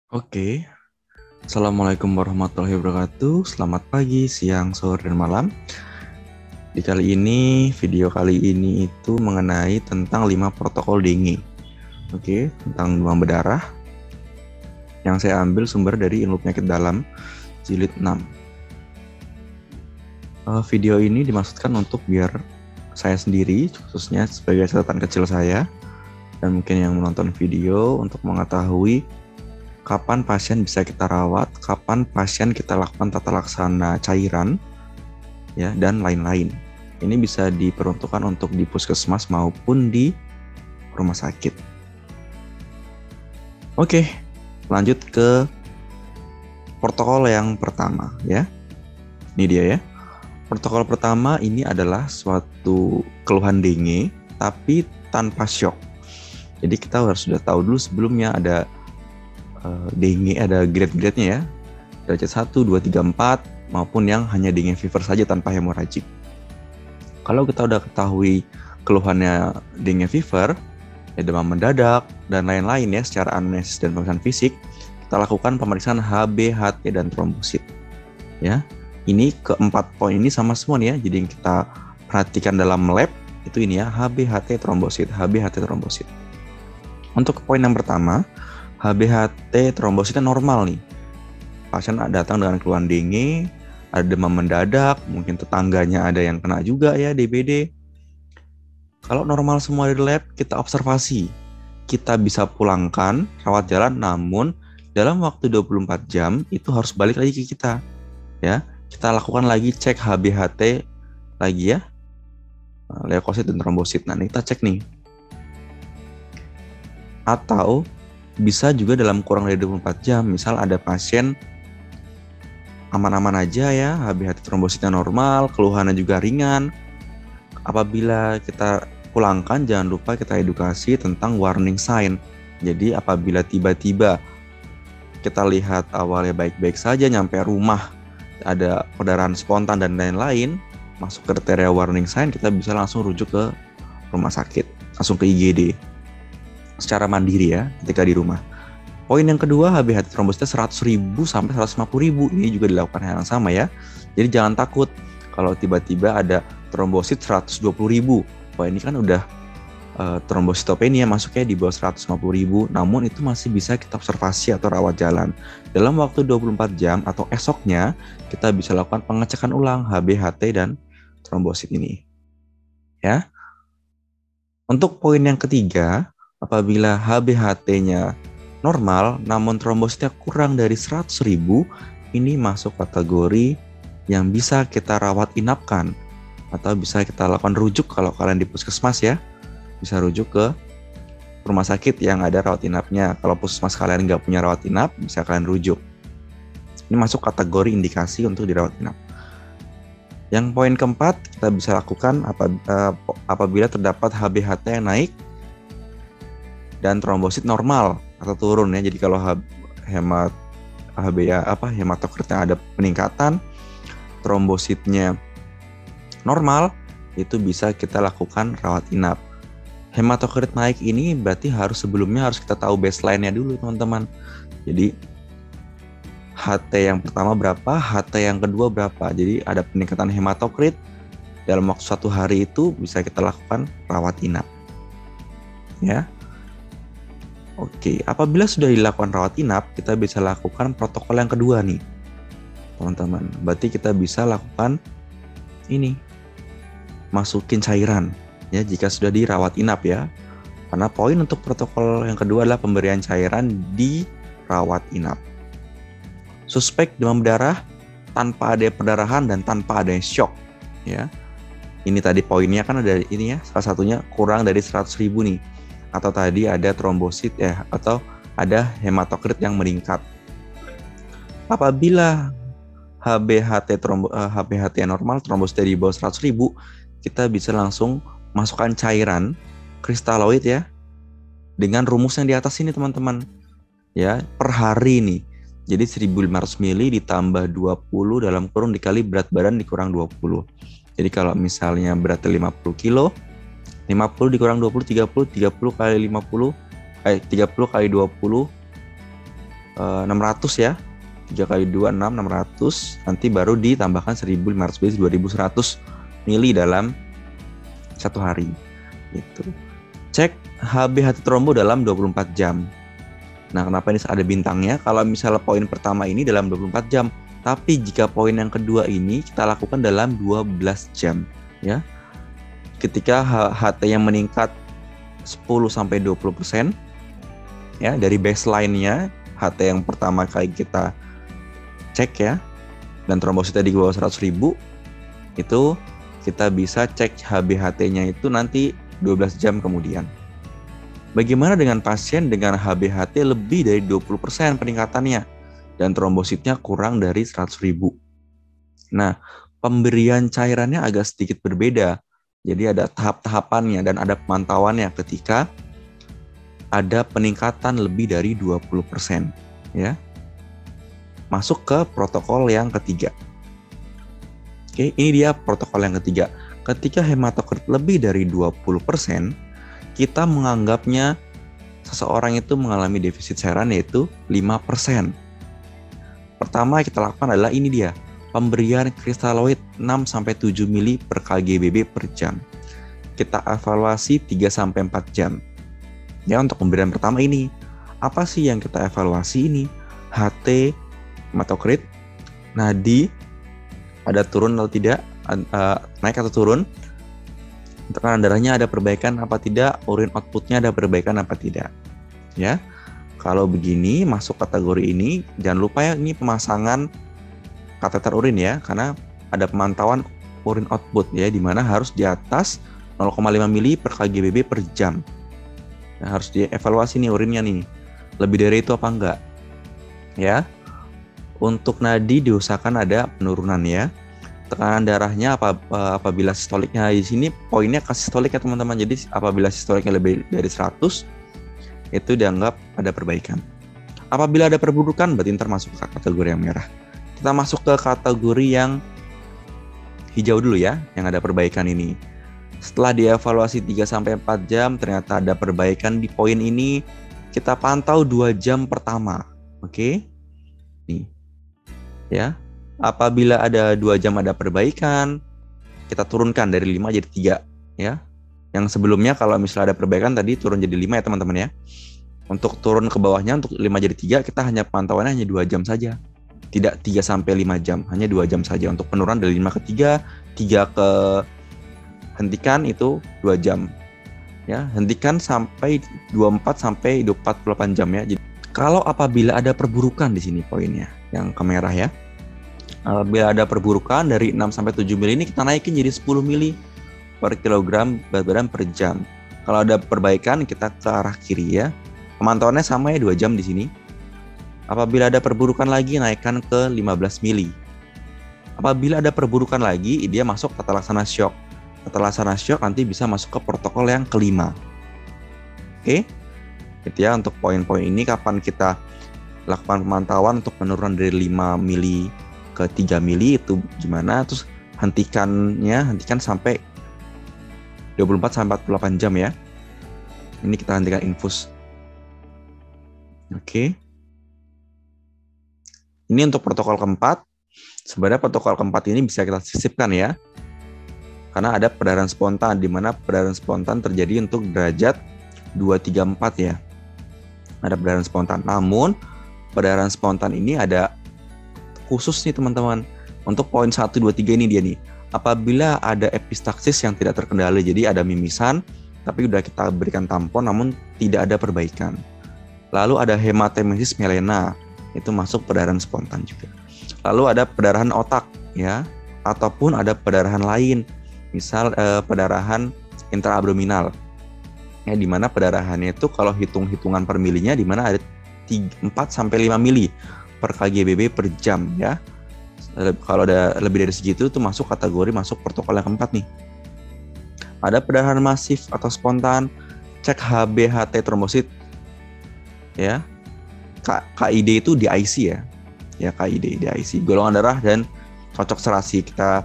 Oke, Assalamualaikum warahmatullahi wabarakatuh. Selamat pagi, siang, sore, dan malam. Video kali ini itu mengenai tentang 5 protokol dengue. Oke, tentang demam berdarah yang saya ambil sumber dari Ilmu Penyakit Dalam jilid 6. Video ini dimaksudkan untuk biar saya sendiri, khususnya sebagai catatan kecil saya, dan mungkin yang menonton video untuk mengetahui kapan pasien bisa kita rawat, kapan pasien kita lakukan tata laksana cairan, ya, dan lain-lain. Ini bisa diperuntukkan untuk di puskesmas maupun di rumah sakit. Oke, lanjut ke protokol yang pertama, ya. Ini dia ya. Protokol pertama ini adalah suatu keluhan dengue, tapi tanpa shock. Jadi kita harus sudah tahu dulu sebelumnya ada dengue, ada grade-grade-nya ya. Derajat 1, 2, 3, 4, maupun yang hanya dengue fever saja tanpa hemoragik. Kalau kita udah ketahui keluhannya dengue fever, ya demam mendadak, dan lain-lain ya secara anamnesis dan pemeriksaan fisik, kita lakukan pemeriksaan HB, HT, dan trombosit. Ya, ini keempat poin ini sama semua nih ya. Jadi yang kita perhatikan dalam lab itu ini ya, HB, HT, trombosit, HB, HT, trombosit. Untuk poin yang pertama, HB, HT, trombositnya normal nih. Pasien datang dengan keluhan dengue, ada demam mendadak, mungkin tetangganya ada yang kena juga ya DBD. Kalau normal semua di lab, kita observasi. Kita bisa pulangkan, rawat jalan, namun dalam waktu 24 jam itu harus balik lagi ke kita. Ya, kita lakukan lagi cek HB/HT lagi ya. Leukosit dan trombosit. Nah, ini kita cek nih. Atau bisa juga dalam kurang dari 24 jam, misal ada pasien aman-aman aja ya, HB/HT trombositnya normal, keluhannya juga ringan. Apabila kita pulangkan, jangan lupa kita edukasi tentang warning sign. Jadi apabila tiba-tiba kita lihat awalnya baik-baik saja, nyampe rumah ada perdarahan spontan dan lain-lain, masuk kriteria warning sign, kita bisa langsung rujuk ke rumah sakit, langsung ke IGD secara mandiri ya ketika di rumah. Poin yang kedua, HB/HT trombositnya 100.000 sampai 150.000. Ini juga dilakukan hal yang sama ya. Jadi jangan takut kalau tiba-tiba ada trombosit 120.000. Wah, ini kan udah trombositopenia masuknya di bawah 150.000. Namun itu masih bisa kita observasi atau rawat jalan. Dalam waktu 24 jam atau esoknya kita bisa lakukan pengecekan ulang HB/HT dan trombosit ini. Ya. Untuk poin yang ketiga, apabila HB/HT-nya normal namun trombositnya kurang dari 100.000, ini masuk kategori yang bisa kita rawat inapkan atau bisa kita lakukan rujuk. Kalau kalian di puskesmas ya, bisa rujuk ke rumah sakit yang ada rawat inapnya. Kalau puskesmas kalian nggak punya rawat inap, bisa kalian rujuk. Ini masuk kategori indikasi untuk dirawat inap. Yang poin keempat, kita bisa lakukan apabila terdapat HB/HT yang naik dan trombosit normal atau turun ya. Jadi kalau hematokritnya ada peningkatan, trombositnya normal, itu bisa kita lakukan rawat inap. Hematokrit naik ini berarti sebelumnya harus kita tahu baseline-nya dulu teman-teman. Jadi HT yang pertama berapa, HT yang kedua berapa. Jadi ada peningkatan hematokrit dalam waktu 1 hari, itu bisa kita lakukan rawat inap. Ya. Oke, apabila sudah dilakukan rawat inap, kita bisa lakukan protokol yang kedua nih, teman-teman. Berarti kita bisa lakukan ini, masukin cairan, ya jika sudah dirawat inap ya. Karena poin untuk protokol yang kedua adalah pemberian cairan di rawat inap. Suspek demam berdarah tanpa ada perdarahan dan tanpa ada shock, ya. Ini tadi poinnya kan ada ini ya, salah satunya kurang dari 100.000 nih. Atau tadi ada trombosit ya, atau ada hematokrit yang meningkat. Apabila HB/HT normal, trombositnya di bawah 100.000, kita bisa langsung masukkan cairan kristaloid ya, dengan rumus yang di atas ini teman-teman. Ya, per hari nih. Jadi 1.500 ml ditambah 20 dalam kurung dikali berat badan dikurang 20. Jadi kalau misalnya beratnya 50 kilo, 50 dikurang 20, 30 kali 50, 30 kali 20 600 ya. 3 kali 2, 6, 600. Nanti baru ditambahkan 1500 ml, 2100 mili dalam satu hari. Gitu. Cek HB-HT trombo dalam 24 jam. Nah, kenapa ini ada bintangnya? Kalau misalnya poin pertama ini dalam 24 jam, tapi jika poin yang kedua ini kita lakukan dalam 12 jam, ya. Ketika HT yang meningkat 10-20%, ya, dari baseline-nya HT yang pertama kali kita cek ya, dan trombositnya di bawah 100.000, itu kita bisa cek HB-HT-nya itu nanti 12 jam kemudian. Bagaimana dengan pasien dengan HB-HT lebih dari 20% peningkatannya dan trombositnya kurang dari 100.000? Nah, pemberian cairannya agak sedikit berbeda. Jadi ada tahap-tahapannya dan ada pemantauannya ketika ada peningkatan lebih dari 20%, ya. Masuk ke protokol yang ketiga. Oke, ini dia protokol yang ketiga. Ketika hematokrit lebih dari 20%, kita menganggapnya seseorang itu mengalami defisit cairan yaitu 5%. Pertama kita lakukan adalah ini dia, pemberian kristaloid 6-7 mili per kgbb per jam. Kita evaluasi 3-4 jam. Ya, untuk pemberian pertama ini, apa sih yang kita evaluasi ini? HT, hematokrit, nadi, ada turun atau tidak, naik atau turun, tekanan darahnya ada perbaikan apa tidak, urin outputnya ada perbaikan apa tidak, ya. Kalau begini masuk kategori ini, jangan lupa ya, ini pemasangan kateter urin ya, karena ada pemantauan urin output ya, di mana harus di atas 0,5 mili per kgbb per jam. Nah, harus dievaluasi nih urinnya nih, lebih dari itu apa enggak, ya. Untuk nadi diusahakan ada penurunan ya. Tekanan darahnya apabila sistoliknya di sini poinnya ke sistolik ya teman-teman. Jadi apabila sistoliknya lebih dari 100 itu dianggap ada perbaikan. Apabila ada perburukan berarti ntar masuk ke kategori yang merah. Kita masuk ke kategori yang hijau dulu ya, yang ada perbaikan ini. Setelah dievaluasi 3-4 jam ternyata ada perbaikan di poin ini, kita pantau 2 jam pertama. Oke. Nih. Ya, apabila ada 2 jam ada perbaikan, kita turunkan dari 5 jadi 3 ya. Yang sebelumnya kalau misalnya ada perbaikan tadi turun jadi 5 ya teman-teman ya. Untuk turun ke bawahnya untuk 5 jadi 3 kita hanya pantauannya hanya 2 jam saja. Tidak 3-5 jam, hanya 2 jam saja. Untuk penurunan dari 5 ke 3, 3 ke hentikan itu 2 jam. Ya, hentikan sampai 24-48 jam ya. Jadi kalau apabila ada perburukan di sini poinnya yang ke merah ya. Apabila ada perburukan dari 6-7 mili ini kita naikin jadi 10 mili per kilogram berat badan per jam. Kalau ada perbaikan kita ke arah kiri ya. Pemantauannya sama ya 2 jam di sini. Apabila ada perburukan lagi naikkan ke 15 mili. Apabila ada perburukan lagi dia masuk tata laksana shock. Tata laksana shock nanti bisa masuk ke protokol yang kelima. Oke. Gitu ya, untuk poin-poin ini kapan kita lakukan pemantauan untuk penurunan dari 5 mili ke 3 mili itu gimana, terus hentikan sampai 24-48 jam ya. Ini kita hentikan infus. Oke. Ini untuk protokol keempat. Sebenarnya protokol keempat ini bisa kita sisipkan ya. Karena ada perdarahan spontan, di mana perdarahan spontan terjadi untuk derajat 2, 3, 4 ya. Ada perdarahan spontan. Namun perdarahan spontan ini ada khusus nih teman-teman. Untuk poin 1, 2, 3 ini dia nih. Apabila ada epistaksis yang tidak terkendali, jadi ada mimisan, tapi udah kita berikan tampon namun tidak ada perbaikan. Lalu ada hematemesis melena, itu masuk perdarahan spontan juga. Lalu ada perdarahan otak ya, ataupun ada perdarahan lain, misal perdarahan intraabdominal. Ya, di mana perdarahannya itu kalau hitung-hitungan per milinya di mana ada 4-5 mili per kgbb per jam ya. Kalau ada lebih dari segitu itu masuk kategori masuk protokol yang keempat nih. Ada perdarahan masif atau spontan, cek HB-HT trombosit ya. KID itu di IC ya. Ya, KID di IC, golongan darah dan cocok serasi. Kita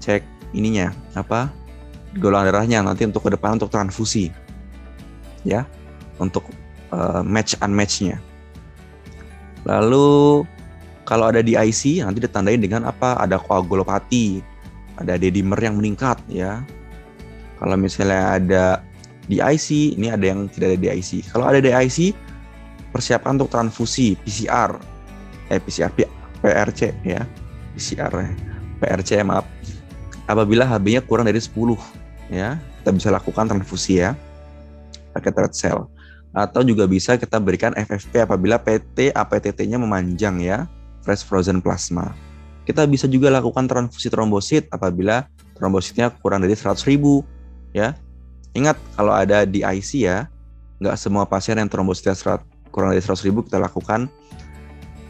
cek ininya apa? Golongan darahnya nanti untuk ke depan untuk transfusi. Ya, untuk match unmatch-nya. Lalu kalau ada DIC nanti ditandai dengan apa? Ada koagulopati, ada D-dimer yang meningkat ya. Kalau misalnya ada DIC, ini ada yang tidak ada DIC. Kalau ada DIC, persiapkan untuk transfusi PRC ya. PRC maaf. Apabila HB-nya kurang dari 10 ya, kita bisa lakukan transfusi ya. Pakai red cell. Atau juga bisa kita berikan FFP apabila PT APTT-nya memanjang ya, fresh frozen plasma. Kita bisa juga lakukan transfusi trombosit apabila trombositnya kurang dari 100.000 ya. Ingat kalau ada DIC ya, nggak semua pasien yang trombositnya kurang dari 100.000 kita lakukan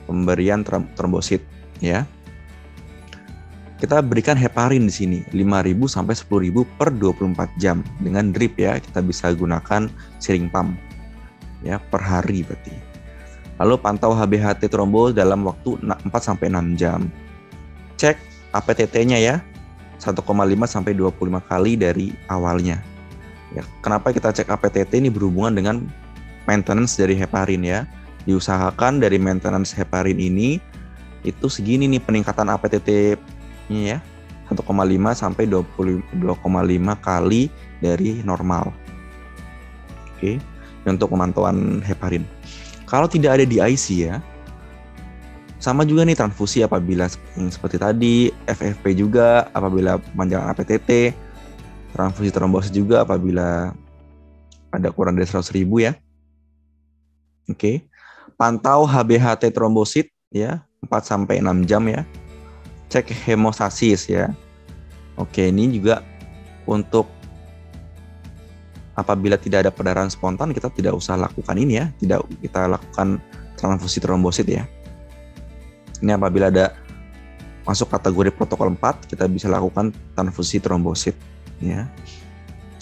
pemberian trombosit ya. Kita berikan heparin di sini 5.000 sampai 10.000 per 24 jam dengan drip ya. Kita bisa gunakan syring pump ya per hari berarti. Lalu pantau HB/HT trombo dalam waktu 4 sampai 6 jam. Cek APTT-nya ya. 1,5 sampai 25 kali dari awalnya. Ya, kenapa kita cek APTT ini berhubungan dengan maintenance dari heparin ya. Diusahakan dari maintenance heparin ini itu segini nih peningkatan APTT-nya ya. 1,5 sampai 22,5 kali dari normal. Oke, untuk pemantauan heparin. Kalau tidak ada DIC ya, sama juga nih transfusi apabila yang seperti tadi, FFP juga apabila panjang APTT, transfusi trombosit juga apabila ada kurang dari 100.000 ya. Oke. Pantau HB/HT trombosit ya, 4 sampai 6 jam ya. Cek hemostasis ya. Oke, ini juga untuk apabila tidak ada perdarahan spontan kita tidak usah lakukan ini ya, tidak kita lakukan transfusi trombosit ya. Ini apabila ada masuk kategori protokol 4, kita bisa lakukan transfusi trombosit ya.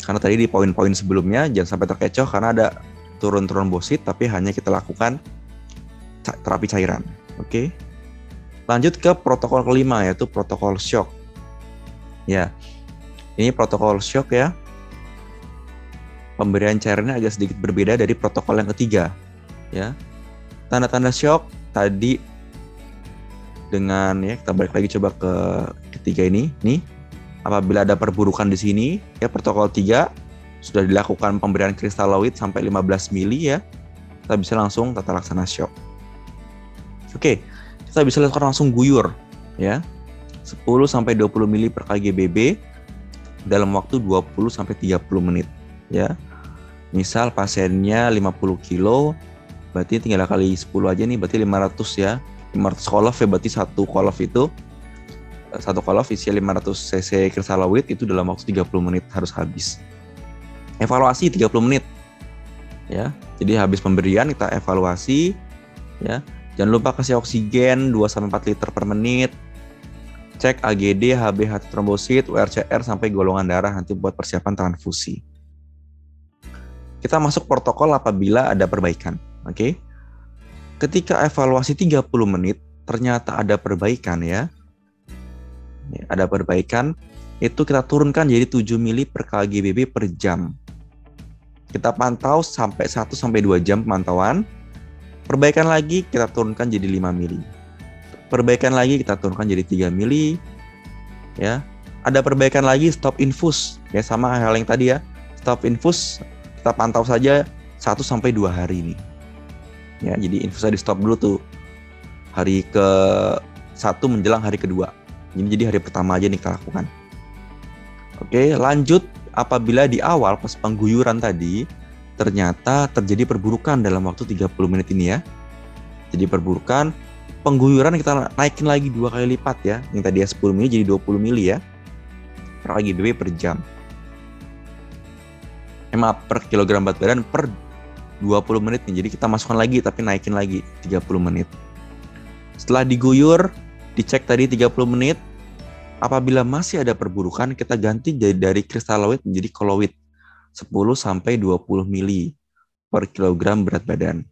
Karena tadi di poin-poin sebelumnya jangan sampai terkecoh karena ada turun trombosit tapi hanya kita lakukan terapi cairan. Oke. Lanjut ke protokol kelima yaitu protokol shock. Ya. Ini protokol shock ya. Pemberian cairannya agak sedikit berbeda dari protokol yang ketiga ya. Tanda-tanda shock tadi dengan ya kita balik lagi coba ke ketiga ini nih, apabila ada perburukan di sini ya protokol 3 sudah dilakukan pemberian kristaloid sampai 15 mili ya, kita bisa langsung tata laksana shock. Oke, kita bisa lakukan langsung guyur ya 10 sampai 20 mili per kgbb dalam waktu 20 sampai 30 menit ya. Misal pasiennya 50 kilo berarti tinggal kali 10 aja nih, berarti 500 ya. 500 kolof ya, berarti satu kolof isi 500 cc kristaloid itu dalam waktu 30 menit harus habis. Evaluasi 30 menit ya. Jadi habis pemberian kita evaluasi ya. Jangan lupa kasih oksigen 2-4 liter per menit. Cek AGD, HB/HT trombosit, URCR sampai golongan darah nanti buat persiapan transfusi. Kita masuk protokol apabila ada perbaikan. Oke. Ketika evaluasi 30 menit, ternyata ada perbaikan ya. Ada perbaikan, itu kita turunkan jadi 7 mili per kgbb per jam. Kita pantau sampai 1-2 jam pemantauan. Perbaikan lagi kita turunkan jadi 5 mili. Perbaikan lagi kita turunkan jadi 3 mili. Ya. Ada perbaikan lagi stop infus. Ya sama hal yang tadi ya. Stop infus kita pantau saja 1-2 hari ini. Ya, jadi infusnya di stop dulu tuh hari ke-1 menjelang hari kedua. Ini jadi hari pertama aja nih kita lakukan. Oke, lanjut apabila di awal pas pengguyuran tadi ternyata terjadi perburukan dalam waktu 30 menit ini ya. Jadi perburukan, pengguyuran kita naikin lagi 2 kali lipat ya. Yang tadi 10 mili jadi 20 mili ya. Per kgbb per jam. Per kilogram berat badan per 20 menit nih, jadi kita masukkan lagi tapi naikin lagi 30 menit. Setelah diguyur, dicek tadi 30 menit, apabila masih ada perburukan kita ganti dari kristaloid menjadi koloid 10-20 mili per kilogram berat badan.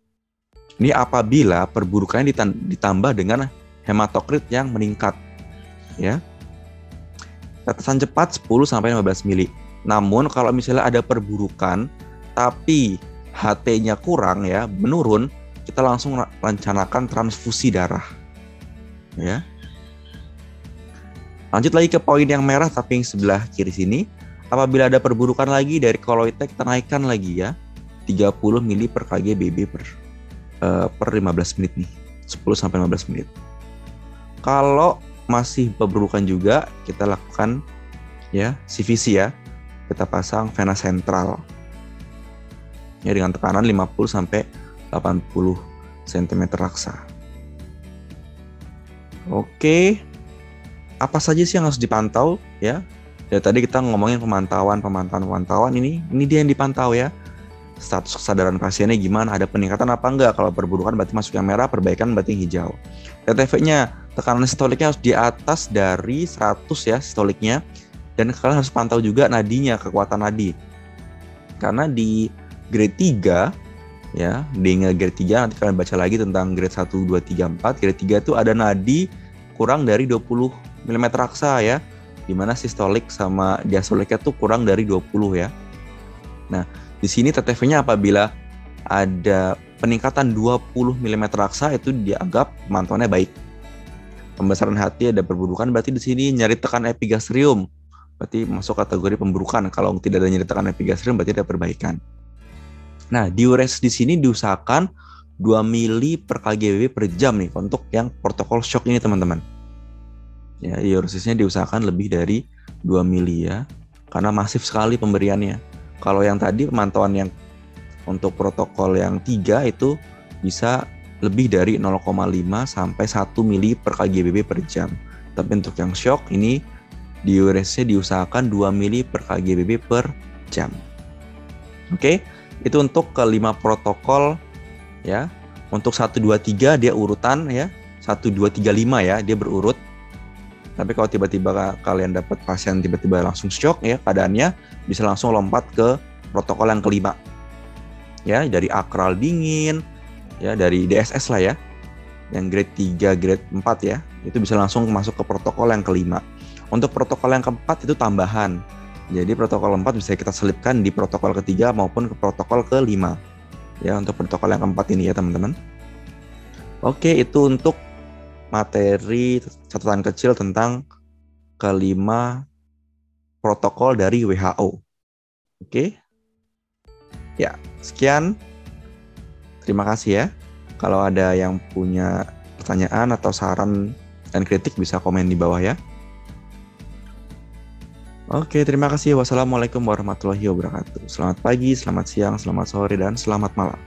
Ini apabila perburukannya ditambah dengan hematokrit yang meningkat ya. Tetesan cepat 10-15 mili. Namun kalau misalnya ada perburukan tapi HT-nya kurang ya, menurun, kita langsung rencanakan transfusi darah. Ya. Lanjut lagi ke poin yang merah tapi yang sebelah kiri sini. Apabila ada perburukan lagi dari koloidnya, kita naikkan lagi ya. 30 mili per kg BB per 15 menit nih. 10-15 menit. Kalau masih perburukan juga, kita lakukan ya CVC ya. Kita pasang vena sentral. Ya dengan tekanan 50-80 cm raksa. Oke. Apa saja sih yang harus dipantau ya? Ya tadi kita ngomongin pemantauan ini dia yang dipantau ya. Status kesadaran pasiennya gimana, ada peningkatan apa enggak? Kalau perburukan berarti masuk yang merah, perbaikan berarti yang hijau. TTV-nya, tekanan sistoliknya harus di atas dari 100 ya sistoliknya. Dan kalian harus pantau juga nadinya, kekuatan nadi. Karena di grade 3 ya, di grade 3 nanti kalian baca lagi tentang grade 1, 2, 3, 4. Grade 3 itu ada nadi kurang dari 20 mm raksa ya. Dimana sistolik sama diastoliknya tuh kurang dari 20 ya. Nah, di sini TTV-nya apabila ada peningkatan 20 mm raksa itu dianggap pemantauannya baik. Pembesaran hati ada perburukan, berarti di sini nyari tekan epigastrium. Berarti masuk kategori pemburukan. Kalau tidak ada nyari tekan epigastrium berarti ada perbaikan. Nah, diuresis di sini diusahakan 2 mili per kg per jam nih untuk yang protokol shock ini teman-teman. Ya, diuresisnya diusahakan lebih dari 2 mili ya. Karena masif sekali pemberiannya. Kalau yang tadi pemantauan yang untuk protokol yang 3 itu bisa lebih dari 0,5 sampai 1 mili per kg per jam. Tapi untuk yang shock ini diuresisnya diusahakan 2 mili per kg per jam. Oke, itu untuk kelima protokol ya. Untuk 1, 2, 3 dia urutan ya. 1, 2, 3, 5 ya, dia berurut. Tapi kalau tiba-tiba kalian dapat pasien tiba-tiba langsung shock ya keadaannya, bisa langsung lompat ke protokol yang kelima. Ya, dari akral dingin, ya dari DSS lah ya. Yang grade 3, grade 4 ya. Itu bisa langsung masuk ke protokol yang kelima. Untuk protokol yang keempat itu tambahan. Jadi protokol 4 bisa kita selipkan di protokol ketiga maupun ke protokol kelima. Ya, untuk protokol yang keempat ini ya teman-teman. Oke, itu untuk materi catatan kecil tentang kelima protokol dari WHO. Oke. Ya, sekian. Terima kasih ya. Kalau ada yang punya pertanyaan atau saran dan kritik bisa komen di bawah ya. Oke, terima kasih. Wassalamualaikum warahmatullahi wabarakatuh. Selamat pagi, selamat siang, selamat sore, dan selamat malam.